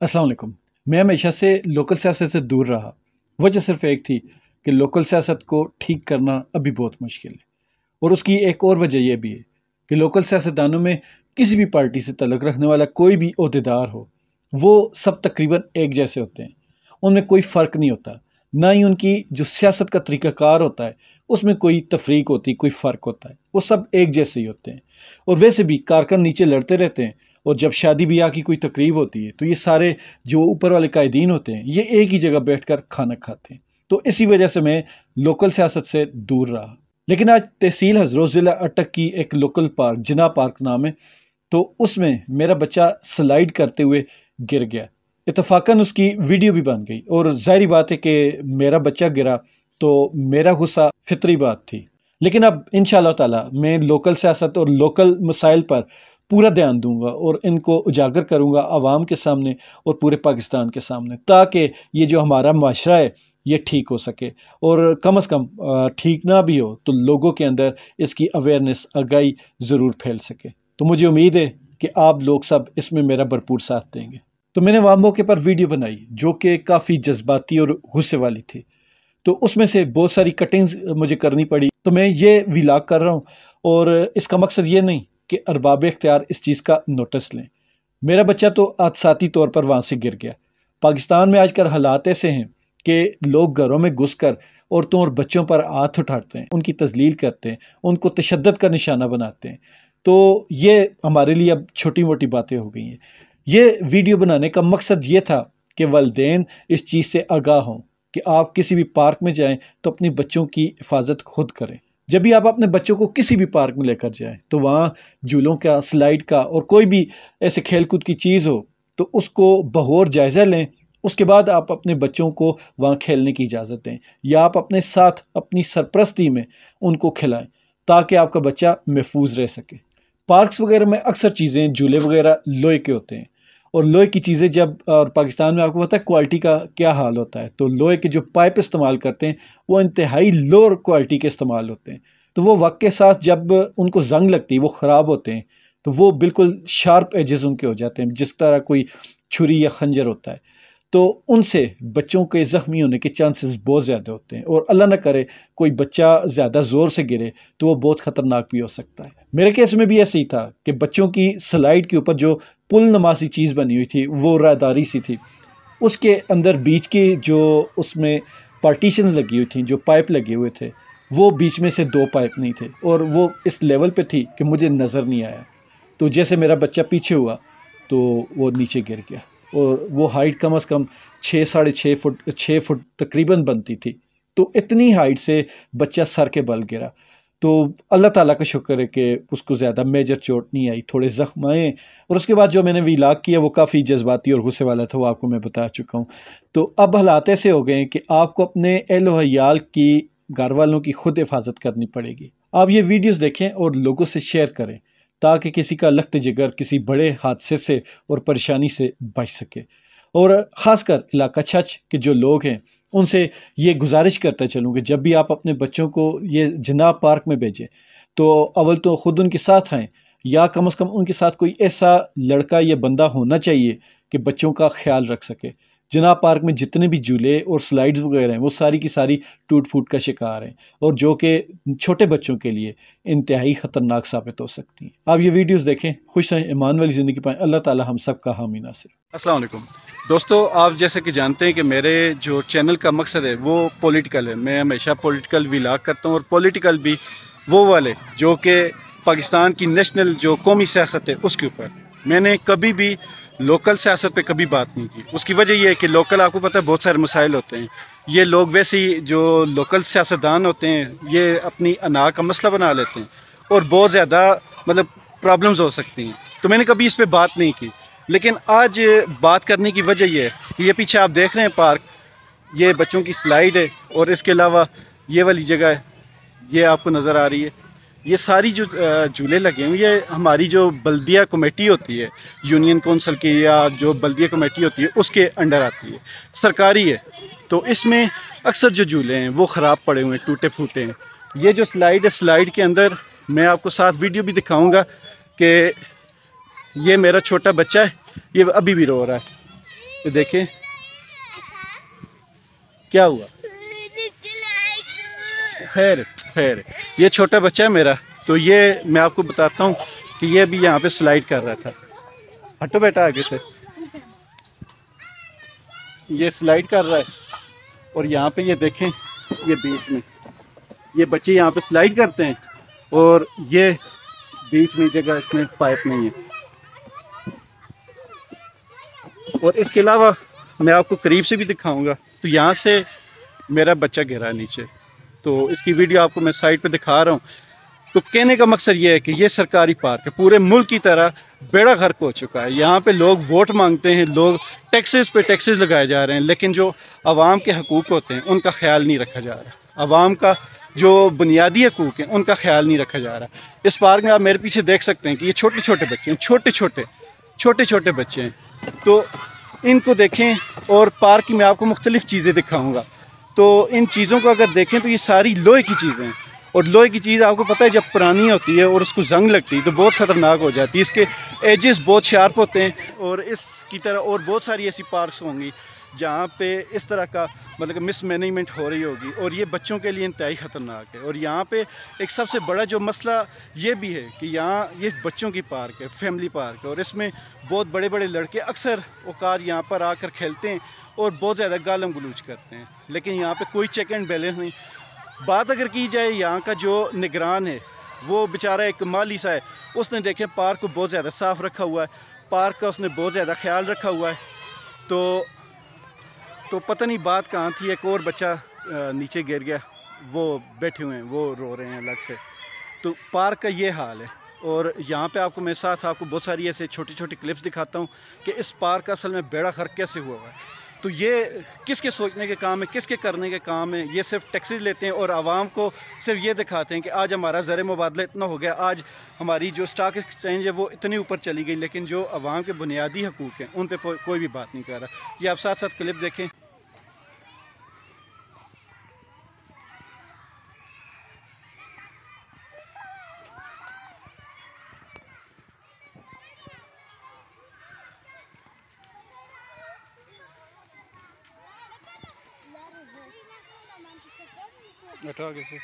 अस्सलाम वालेकुम। मैं हमेशा से लोकल सियासत से दूर रहा। वजह सिर्फ़ एक थी कि लोकल सियासत को ठीक करना अभी बहुत मुश्किल है, और उसकी एक और वजह यह भी है कि लोकल सियासतदानों में किसी भी पार्टी से तल्लुक़ रखने वाला कोई भी ओहदेदार हो, वो सब तकरीबन एक जैसे होते हैं। उनमें कोई फ़र्क नहीं होता, ना ही उनकी जो सियासत का तरीक़ाकार होता है उसमें कोई तफ़रीक होती, कोई फ़र्क होता है। वो सब एक जैसे ही होते हैं। और वैसे भी कारकुन नीचे लड़ते रहते हैं, और जब शादी ब्याह की कोई तकरीब होती है तो ये सारे जो ऊपर वाले कायदीन होते हैं ये एक ही जगह बैठकर खाना खाते हैं। तो इसी वजह से मैं लोकल सियासत से दूर रहा। लेकिन आज तहसील हज़रत ज़िला अटक की एक लोकल पार्क जिना पार्क नाम है, तो उसमें मेरा बच्चा स्लाइड करते हुए गिर गया। इत्तफाकन उसकी वीडियो भी बन गई, और ज़ाहिर बात है कि मेरा बच्चा गिरा तो मेरा गुस्सा फितरी बात थी। लेकिन अब इंशाअल्लाह ताला मैं लोकल सियासत और लोकल मसाइल पर पूरा ध्यान दूंगा और इनको उजागर करूंगा आवाम के सामने और पूरे पाकिस्तान के सामने, ताकि ये जो हमारा माशरा है ये ठीक हो सके। और कम से कम ठीक ना भी हो तो लोगों के अंदर इसकी अवेयरनेस आगाही ज़रूर फैल सके। तो मुझे उम्मीद है कि आप लोग सब इसमें मेरा भरपूर साथ देंगे। तो मैंने वहाँ मौके पर वीडियो बनाई जो कि काफ़ी जज्बाती और गुस्से वाली थी, तो उसमें से बहुत सारी कटिंग्स मुझे करनी पड़ी। तो मैं ये व्लॉग कर रहा हूँ, और इसका मकसद ये नहीं कि अरबाब इख्तियार इस चीज़ का नोटिस लें। मेरा बच्चा तो हादसाती तौर पर वहाँ से गिर गया। पाकिस्तान में आजकल हालात ऐसे हैं कि लोग घरों में घुसकर औरतों और बच्चों पर हाथ उठाते हैं, उनकी तजलील करते हैं, उनको तशद्दुद का निशाना बनाते हैं। तो ये हमारे लिए अब छोटी मोटी बातें हो गई हैं। ये वीडियो बनाने का मकसद ये था कि वालिदैन इस चीज़ से आगाह हों कि आप किसी भी पार्क में जाएं तो अपने बच्चों की हिफाजत खुद करें। जब भी आप अपने बच्चों को किसी भी पार्क में लेकर जाएं तो वहाँ झूलों का, स्लाइड का और कोई भी ऐसे खेल कूद की चीज़ हो तो उसको बगौर जायज़ा लें। उसके बाद आप अपने बच्चों को वहाँ खेलने की इजाज़त दें, या आप अपने साथ अपनी सरपरस्ती में उनको खिलाएं, ताकि आपका बच्चा महफूज रह सके। पार्क्स वगैरह में अक्सर चीज़ें, झूले वगैरह लोहे के होते हैं, और लोहे की चीज़ें जब, और पाकिस्तान में आपको पता है क्वालिटी का क्या हाल होता है, तो लोहे के जो पाइप इस्तेमाल करते हैं वो इंतहाई लोअर क्वालिटी के इस्तेमाल होते हैं। तो वो वक्त के साथ जब उनको जंग लगती है वो ख़राब होते हैं, तो वो बिल्कुल शार्प एजेस उनके हो जाते हैं, जिस तरह कोई छुरी या खंजर होता है। तो उनसे बच्चों के ज़ख्मी होने के चांसेस बहुत ज़्यादा होते हैं, और अल्लाह न करे कोई बच्चा ज़्यादा ज़ोर से गिरे तो वो बहुत ख़तरनाक भी हो सकता है। मेरे केस में भी ऐसे ही था कि बच्चों की स्लाइड के ऊपर जो पुल नमासी चीज़ बनी हुई थी वो राहदारी सी थी, उसके अंदर बीच की जो उसमें पार्टीशंस लगी हुई थी, जो पाइप लगे हुए थे, वो बीच में से 2 पाइप नहीं थे, और वो इस लेवल पे थी कि मुझे नज़र नहीं आया। तो जैसे मेरा बच्चा पीछे हुआ तो वो नीचे गिर गया, और वो हाइट कम से कम 6 साढ़े 6 फुट तकरीबन बनती थी। तो इतनी हाइट से बच्चा सर के बल गिरा। तो अल्लाह ताला का शुक्र है कि उसको ज़्यादा मेजर चोट नहीं आई, थोड़े ज़ख्म आए। और उसके बाद जो मैंने व्लॉग किया वो काफ़ी जज्बाती और गुस्से वाला था, वो आपको मैं बता चुका हूँ। तो अब हालात ऐसे हो गए हैं कि आपको अपने एहलो हयाल की, घर वालों की खुद हिफाजत करनी पड़ेगी। आप ये वीडियोज़ देखें और लोगों से शेयर करें, ताकि किसी का लख्त जिगर किसी बड़े हादसे से और परेशानी से बच सके। और ख़ासकर इलाका छछ के जो लोग हैं उनसे ये गुजारिश करता चलूँ कि जब भी आप अपने बच्चों को ये जिना पार्क में भेजें तो अव्वल तो ख़ुद उनके साथ आएँ, या कम से कम उनके साथ कोई ऐसा लड़का या बंदा होना चाहिए कि बच्चों का ख्याल रख सके। जिना पार्क में जितने भी झूले और स्लाइड्स वगैरह हैं वो सारी की सारी टूट फूट का शिकार हैं, और जो कि छोटे बच्चों के लिए इंतहाई ख़तरनाक साबित हो सकती हैं। आप ये वीडियोस देखें, खुश रहें, ईमान वाली ज़िंदगी पाएँ। अल्लाह ताला हम सब का हामी नासिर। अस्सलाम वालेकुम दोस्तों, आप जैसे कि जानते हैं कि मेरे जो चैनल का मकसद है वो पॉलिटिकल है। मैं हमेशा पॉलिटिकल व्लॉग करता हूँ, और पॉलिटिकल भी वो वाले जो कि पाकिस्तान की नेशनल जो कौमी सियासत है उसके ऊपर। मैंने कभी भी लोकल सियासत पे कभी बात नहीं की। उसकी वजह यह है कि लोकल, आपको पता है, बहुत सारे मसाइल होते हैं। ये लोग वैसे ही जो लोकल सियासतदान होते हैं ये अपनी अना का मसला बना लेते हैं, और बहुत ज़्यादा मतलब प्रॉब्लम्स हो सकती हैं। तो मैंने कभी इस पे बात नहीं की। लेकिन आज बात करने की वजह यह है कि ये पीछे आप देख रहे हैं पार्क, ये बच्चों की स्लाइड है, और इसके अलावा ये वाली जगह है, ये आपको नज़र आ रही है। ये सारी जो झूले लगे हैं ये हमारी जो बल्दिया कमेटी होती है, यूनियन कौंसिल की, या जो बल्दिया कमेटी होती है उसके अंडर आती है, सरकारी है। तो इसमें अक्सर जो झूले हैं वो ख़राब पड़े हुए हैं, टूटे फूटे हैं। ये जो स्लाइड है, स्लाइड के अंदर मैं आपको साथ वीडियो भी दिखाऊंगा कि ये मेरा छोटा बच्चा है, ये अभी भी रो रहा है। تو دیکھیں کیا ہوا. خیر خیر یہ چھوٹا بچہ ہے میرا, تو یہ میں آپ کو بتاتا ہوں کہ یہ بھی یہاں پہ سلائڈ کر رہا تھا. ہٹو بیٹا آگے سے. یہ سلائڈ کر رہا ہے اور یہاں پہ یہ دیکھیں یہ بیچ میں یہ بچے یہاں پہ سلائڈ کرتے ہیں اور یہ بیچ میں جگہ اس میں پائپ نہیں ہے. اور اس کے علاوہ میں آپ کو قریب سے بھی دکھاؤں گا. تو یہاں سے میرا بچہ گرا نیچے, تو اس کی ویڈیو آپ کو میں سائٹ پہ دکھا رہا ہوں. تو کہنے کا مقصد یہ ہے کہ یہ سرکاری پارک ہے, پورے ملک کی طرح بیڑا غرق ہو چکا ہے. یہاں پہ لوگ ووٹ مانگتے ہیں, لوگ ٹیکسز پہ ٹیکسز لگائے جا رہے ہیں, لیکن جو عوام کے حقوق ہوتے ہیں ان کا خیال نہیں رکھا جا رہا. عوام کا جو بنیادی حقوق ہیں ان کا خیال نہیں رکھا جا رہا. اس پارک میں آپ میرے پیچھے دیکھ سکتے ہیں کہ یہ چھوٹے چھوٹے بچے ہیں, چھوٹے چھوٹے بچے ہیں. تو ان کو دیکھیں اور پارک کی میں آپ کو مختلف چیزیں دکھاؤں گا. تو ان چیزوں کو اگر دیکھیں تو یہ ساری لوہے کی چیزیں ہیں, اور لوہے کی چیز آپ کو پتہ ہے جب پرانی ہوتی ہے اور اس کو زنگ لگتی ہے تو بہت خطرناک ہو جاتی ہے. اس کے ایجز بہت شارپ ہوتے ہیں, اور اس کی طرح اور بہت ساری ایسی پارکس ہوں گی جہاں پہ اس طرح کا مطلب مس مینجمنٹ ہو رہی ہوگی, اور یہ بچوں کے لیے انتہائی خطرناک ہے. اور یہاں پہ ایک سب سے بڑا جو مسئلہ یہ بھی ہے کہ یہاں یہ بچوں کی پارک ہے, فیملی پارک ہے, اور اس میں بہت بڑے بڑے لڑکے اکثر اوقات یہاں پر آ کر کھیلتے ہیں اور بہت زیادہ گالم گلوچ کرتے ہیں, لیکن یہاں پہ کوئی چیک اینڈ بیلنس نہیں. بات اگر کی جائے یہاں کا جو نگران ہے وہ بیچارہ ایک مالی سا ہے, اس نے دیکھیں پارک کو بہت زیادہ صاف رکھا ہوا ہے, پارک کا اس نے بہت زیادہ خیال رکھا ہوا ہے. تو پتہ نہیں بات کہاں تھی. ایک اور بچہ نیچے گر گیا, وہ بیٹھے ہوئے ہیں, وہ رو رہے ہیں الگ سے. تو پارک کا یہ حال ہے. اور یہاں پہ آپ کو میرے ساتھ آپ کو بہت ساری ایسے چھوٹی چھوٹی کلپس دکھاتا ہوں کہ اس پارک کا اصل میں بیڑا غرق کیسے ہوا ہوا ہے. تو یہ کس کے سوچنے کے کام ہے, کس کے کرنے کے کام ہے. یہ صرف ٹیکسز لیتے ہیں اور عوام کو صرف یہ دکھاتے ہیں کہ آج ہمارا زر مبادلہ اتنا ہو گیا, آج ہماری جو اسٹاک ایکسچینج ہے وہ اتنی اوپر چلی گئی, لیکن جو عوام کے بنیادی حقوق ہیں ان پہ کوئی بھی بات نہیں کر رہا. یہ آپ ساتھ ساتھ کلپ دیکھیں. بیٹھو آگے سے.